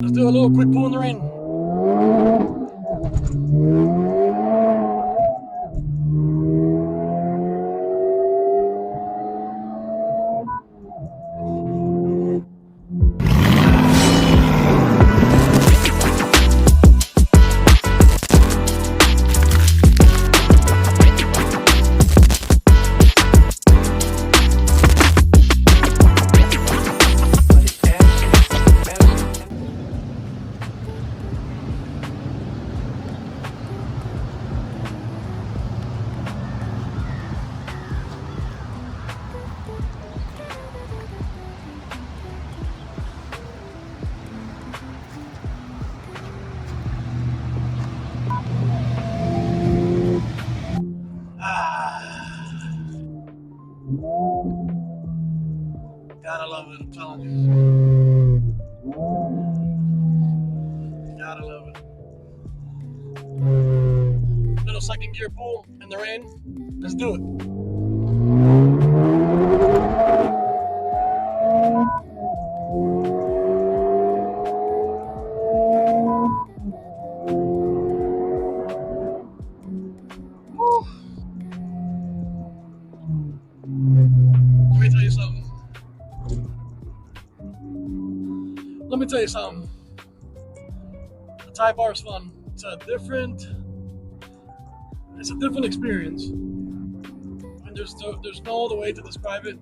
Let's do a little quick pull in the rain. Gotta love it, I'm telling you. Gotta love it. Little second gear pull in the rain. Let's do it. Let me tell you something. Let me tell you something. The Type R is fun. It's a different experience. And there's no other way to describe it.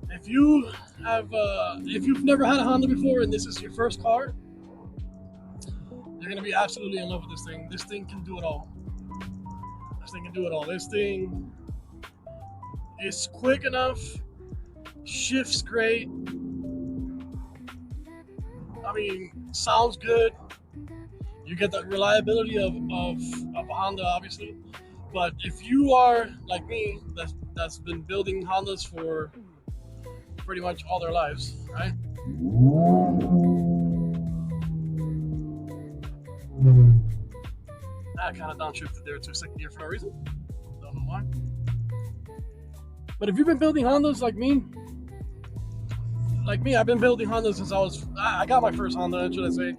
If you've never had a Honda before and this is your first car, you're gonna be absolutely in love with this thing. This thing can do it all. This thing can do it all. This thing is quick enough, shifts great. I mean, sounds good. You get the reliability of a Honda, obviously. But if you are like me, that's been building Hondas for pretty much all their lives, right? I kind of downshifted there to second gear for no reason. Don't know why. But if you've been building Hondas like me, I've been building Hondas since I got my first Honda, should I say,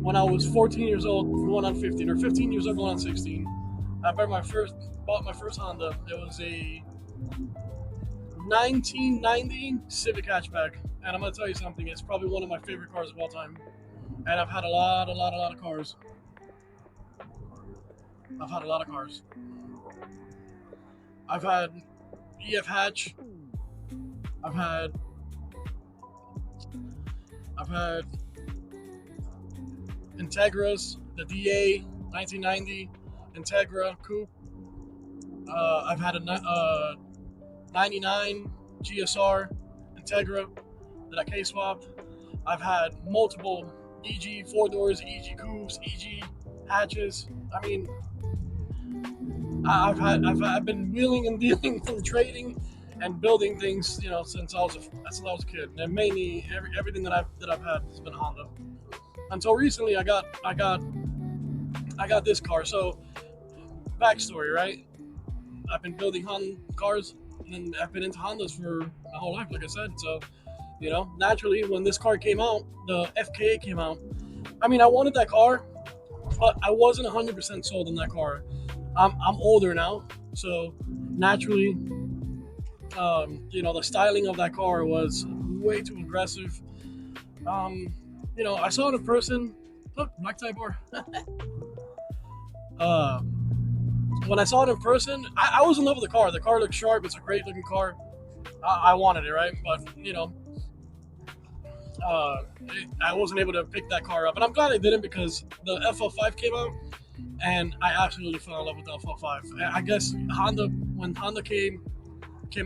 when I was 14 years old, going on 15, or 15 years old, going on 16. I bought my first Honda. It was a 1990 Civic hatchback, and I'm gonna tell you something. It's probably one of my favorite cars of all time. And I've had a lot of cars. I've had a lot of cars. I've had EF hatch. I've had Integras, the DA 1990 Integra Coupe. I've had a 99 GSR Integra that I K-swapped. I've had multiple EG 4-doors, EG Coupes, EG hatches. I mean, I've been wheeling and dealing and trading and building things, since I was a kid. And mainly everything that I've had has been Honda. Until recently, I got this car. So, backstory, right? I've been building Honda cars, and I've been into Hondas for my whole life, like I said. So, naturally, when this car came out, the FKA came out. I mean, I wanted that car, but I wasn't 100% sold on that car. I'm older now, so naturally, the styling of that car was way too aggressive. I saw it in person. Look, Black Type R. When I saw it in person, I was in love with the car. The car looked sharp. It's a great looking car. I wanted it, right? But I wasn't able to pick that car up, and I'm glad I didn't, because the FL5 came out, and I absolutely fell in love with the FL5. I guess when Honda came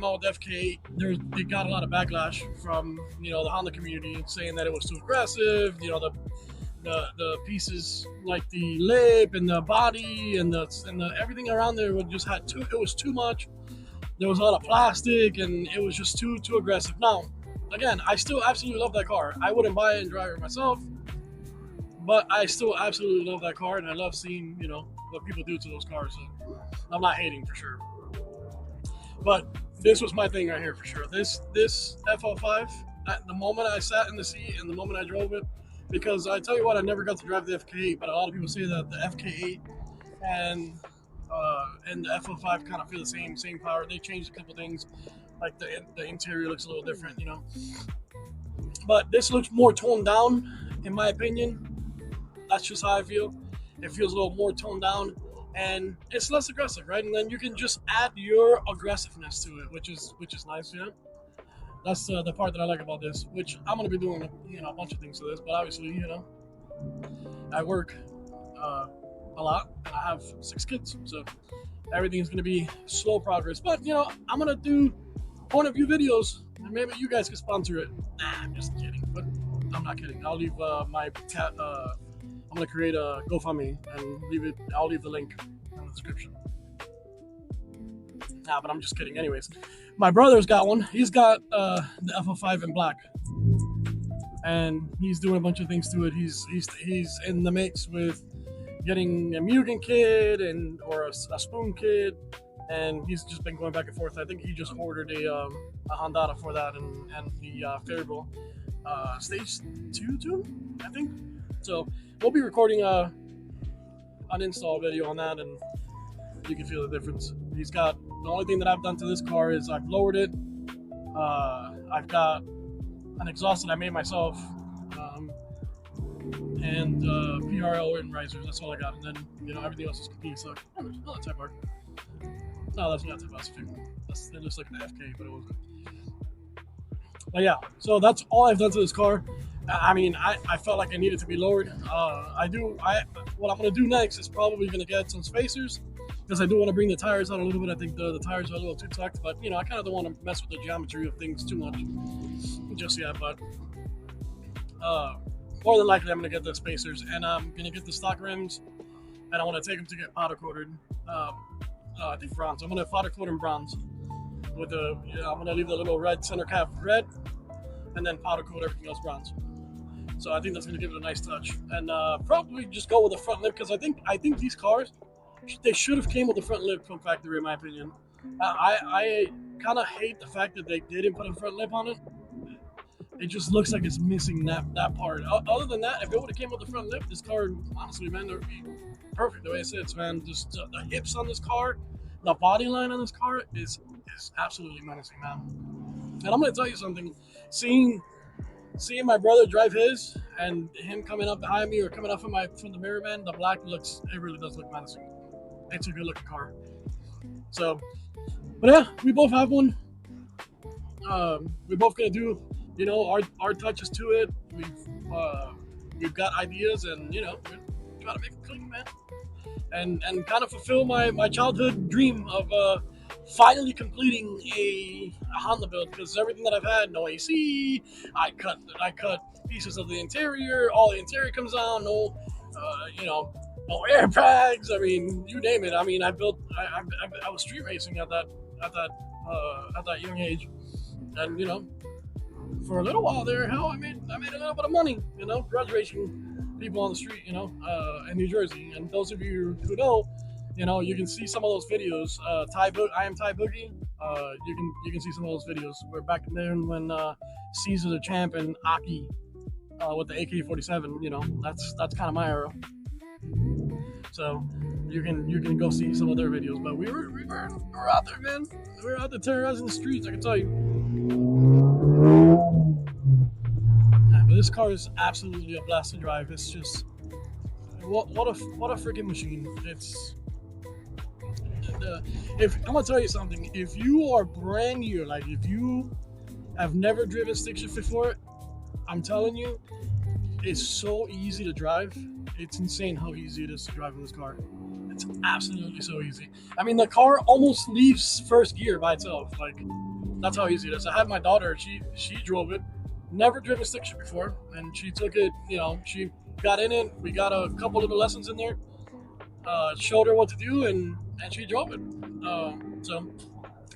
out with FK, they got a lot of backlash from the Honda community, saying that it was too aggressive. The pieces like the lip and the body and the everything around there it was too much. There was a lot of plastic, and it was just too aggressive. Now, again, I still absolutely love that car. I wouldn't buy it and drive it myself, but I still absolutely love that car, and I love seeing what people do to those cars. So I'm not hating, for sure. But this was my thing right here, for sure. This FL5 at the moment I sat in the seat and the moment I drove it, because I tell you what, I never got to drive the FK8, but a lot of people say that the FK8 and the F05 kind of feel the same power. They changed a couple things, like the interior looks a little different, you know. But this looks more toned down, in my opinion. That's just how I feel. It feels a little more toned down, and it's less aggressive, right? And then you can just add your aggressiveness to it, which is nice, you know. That's the part that I like about this. Which I'm gonna be doing, you know, a bunch of things to this, but obviously, you know, I work a lot, and I have 6 kids, so everything's gonna be slow progress. But you know, I'm gonna do point of view videos, and maybe you guys can sponsor it. Nah, I'm just kidding, but I'm not kidding. I'll leave my cat. I'm gonna create a GoFundMe and leave it. I'll leave the link in the description. Nah, but I'm just kidding. Anyways, my brother's got one. He's got the F05 in black, and he's doing a bunch of things to it. He's in the mix with getting a Mugen kit or a spoon kit, and he's just been going back and forth. I think he just ordered a Honda for that and the Faribault stage 2 tune, I think. So we'll be recording an install video on that, and you can feel the difference. He's got the only thing that I've done to this car is I've lowered it. I've got an exhaust that I made myself, and PRL and risers. That's all I got, and then you know everything else is complete. So not Type R. No, that's not Type R. It looks like an FK, but it wasn't. But yeah, so that's all I've done to this car. I mean, I felt like I needed to be lowered. What I'm gonna do next is probably gonna get some spacers, because I do want to bring the tires out a little bit. I think the tires are a little too tucked, but you know, I kind of don't want to mess with the geometry of things too much just yet. But more than likely, I'm gonna get the spacers, and I'm gonna get the stock rims, and I want to take them to get powder coated. I think bronze. I'm gonna powder coat them bronze with I'm gonna leave the little red center cap red, and then powder coat everything else bronze. So I think that's gonna give it a nice touch, and probably just go with the front lip, because I think these cars, they should have came with the front lip from factory, in my opinion. I kind of hate the fact that they didn't put a front lip on it. It just looks like it's missing that part. Other than that, if it would have came with the front lip, this car, honestly, man, it would be perfect the way it sits, man. Just the hips on this car, the body line on this car is absolutely menacing, man. And I'm gonna tell you something. Seeing my brother drive his, and him coming up behind me or coming up from the mirror, man, the black it really does look menacing. It's a good looking car. So, but yeah, we both have one. We're both gonna do, you know, our touches to it. We've got ideas, and you know, we're trying to make it clean, man, and kind of fulfill my childhood dream of finally completing a Honda build, because everything that I've had, no AC, I cut pieces of the interior, all the interior comes out, no, you know, no airbags. I mean, you name it. I mean, I was street racing at that young age, and you know, for a little while there, hell, I made a little bit of money, you know, grudge racing people on the street, you know, in New Jersey. And those of you who know, you know, you can see some of those videos. I am Ty Boogie. You can see some of those videos. We're back then when Caesar the Champ and Aki with the AK-47. You know, that's kind of my era. So you can go see some of their videos. But we were out there, man. We were out there terrorizing the streets, I can tell you. Yeah, but this car is absolutely a blast to drive. It's just what a freaking machine. If I'm gonna tell you something, if you are brand new, like if you have never driven stick shift before, I'm telling you, it's so easy to drive. It's insane how easy it is to drive in this car. It's absolutely so easy. I mean, the car almost leaves first gear by itself. Like, that's how easy it is. I had my daughter, she drove it, never driven stick shift before, and she took it, you know, she got in it, we got a couple little lessons in there, showed her what to do, and she drove it. So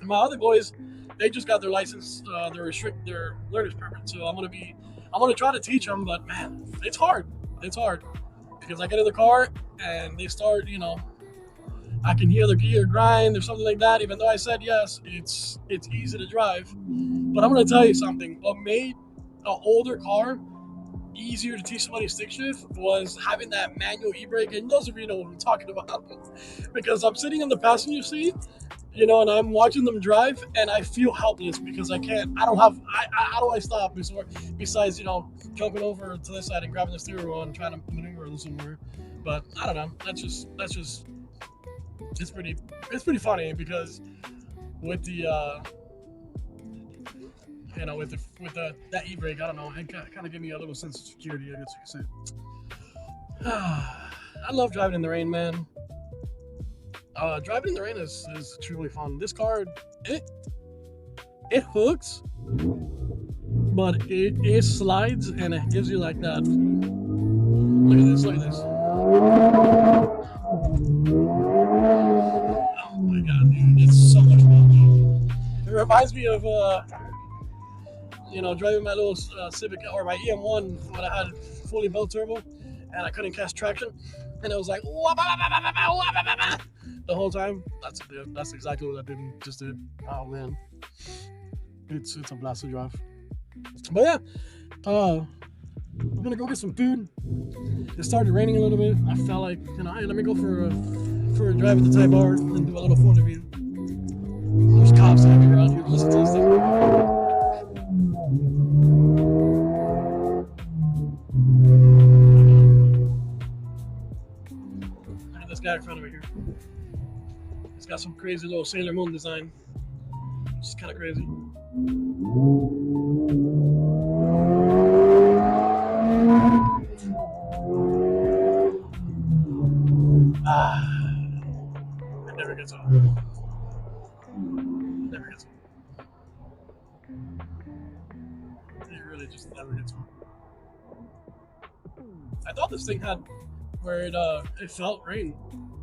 my other boys, they just got their license, their learner's permit. So I'm gonna try to teach them, but man, it's hard. It's hard because I get in the car and they start, you know, I can hear the gear grind or something like that. Even though I said yes, it's easy to drive. But I'm gonna tell you something. What made older car easier to teach somebody stick shift was having that manual e-brake. And those of you know what I'm talking about, because I'm sitting in the passenger seat, you know, and I'm watching them drive, and I feel helpless because I can't. I don't have. How do I stop? Besides, you know, jumping over to this side and grabbing the steering wheel and trying to maneuver them somewhere. But I don't know. That's just. It's pretty funny because with the you know, with the that e-brake, I don't know, it kind of gave me a little sense of security, I guess you could say. I love driving in the rain, man. Driving in the rain is truly fun. This car, it hooks, but it slides and it gives you like that. Look at this, look at this. Oh my god, dude, it's so much fun. It reminds me of you know, driving my little Civic or my EM1 when I had fully built turbo and I couldn't catch traction, and it was like the whole time. That's exactly what I just did. Oh man, it's a blast to drive. But yeah, I'm gonna go get some food. It started raining a little bit. I felt like, you know, hey, let me go for a drive at the Type R and do a little phone review. There's cops hanging around here to listen to this thing. Look at this guy in front of me here. He's got some crazy little Sailor Moon design. Which is kind of crazy. It never gets old. Never gets old. It really just never gets old. I thought this thing had where it felt rain.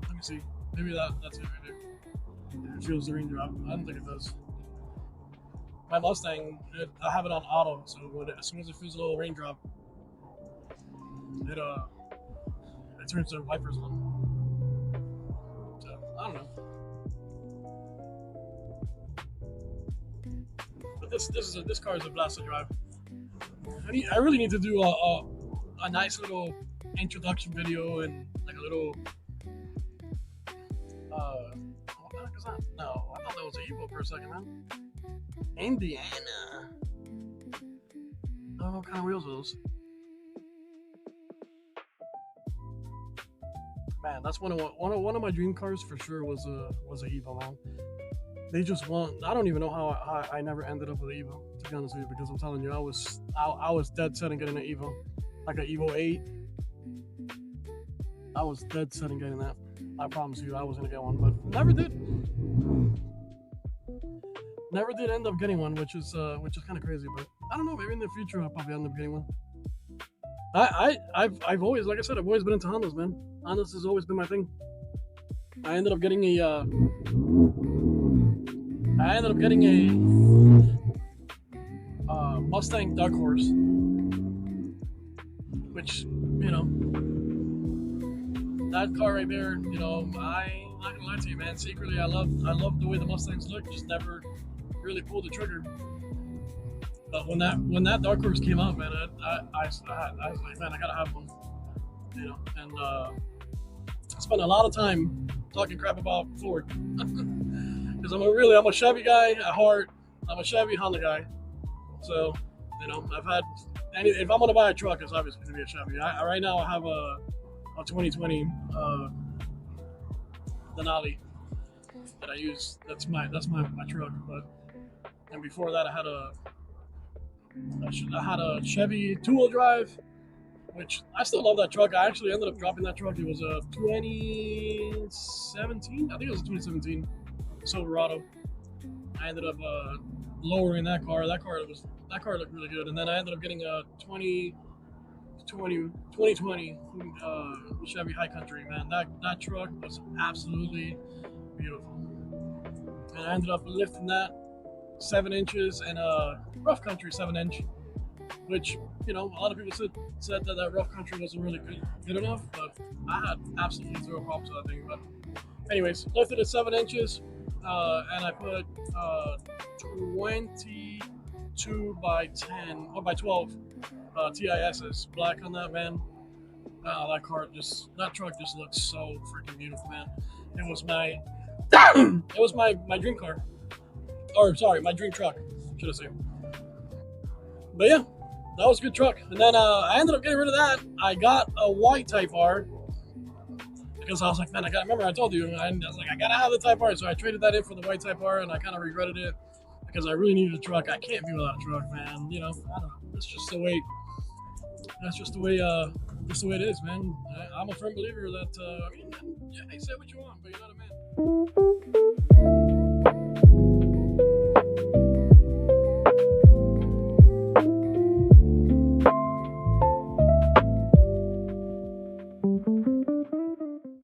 Let me see. Maybe that's it right there. It feels the raindrop. I don't think it does. My Mustang, I have it on auto, so as soon as it feels a little raindrop, it turns the wipers on. So I don't know. But this car is a blast to drive. I really need to do a nice little introduction video and like a little what the heck is that? No, I thought that was an Evo for a second, man. Indiana. Oh, what kind of wheels are those? Man, that's one of my dream cars for sure was a Evo, man. They just want. I don't even know how I never ended up with an Evo, to be honest with you, because I'm telling you, I was dead set on getting an Evo, like an Evo 8. I was dead set on getting that. I promise you, I was gonna get one, but never did. Never did end up getting one, which is kind of crazy. But I don't know. Maybe in the future I'll probably end up getting one. I've always, like I said, I've always been into Hondas, man. Hondas has always been my thing. I ended up getting a Mustang Dark Horse, which, you know, that car right there, you know, I'm not gonna lie to you, man. Secretly, I love the way the Mustangs look. Just never really pulled the trigger. But when that Dark Horse came out, man, I was like, man, I gotta have one, you know. And I spent a lot of time talking crap about Ford because I'm a Chevy guy at heart. I'm a Chevy Honda guy, so you know, if I'm gonna buy a truck, it's obviously gonna be a Chevy. Right now I have a 2020 Denali that I use. That's my truck. But and before that, I had a Chevy two-wheel drive, which I still love that truck. I actually ended up dropping that truck. It was a 2017. I think it was a 2017 Silverado. I ended up lowering that car. That car looked really good. And then I ended up getting a 2020 Chevy High Country. Man, that truck was absolutely beautiful. And I ended up lifting that 7 inches and a rough country 7-inch, which, you know, a lot of people said that rough country wasn't really good enough, but I had absolutely zero problems with that thing. But anyways, lifted it 7 inches, and I put 20 2x10 or by 12 TISs, black on that, man. That truck just looks so freaking beautiful, man. It was my, it was my dream car, or sorry, my dream truck, should I say? But yeah, that was a good truck. And then I ended up getting rid of that. I got a white Type R because I was like, man, I remember I told you, and I was like, I gotta have the Type R, so I traded that in for the white Type R, and I kind of regretted it because I really needed a truck. I can't be without a truck, man. You know, I don't know. It's just the way. That's just the way. Just the way it is, man. I'm a firm believer that. I mean, yeah, say what you want, but you're not a man.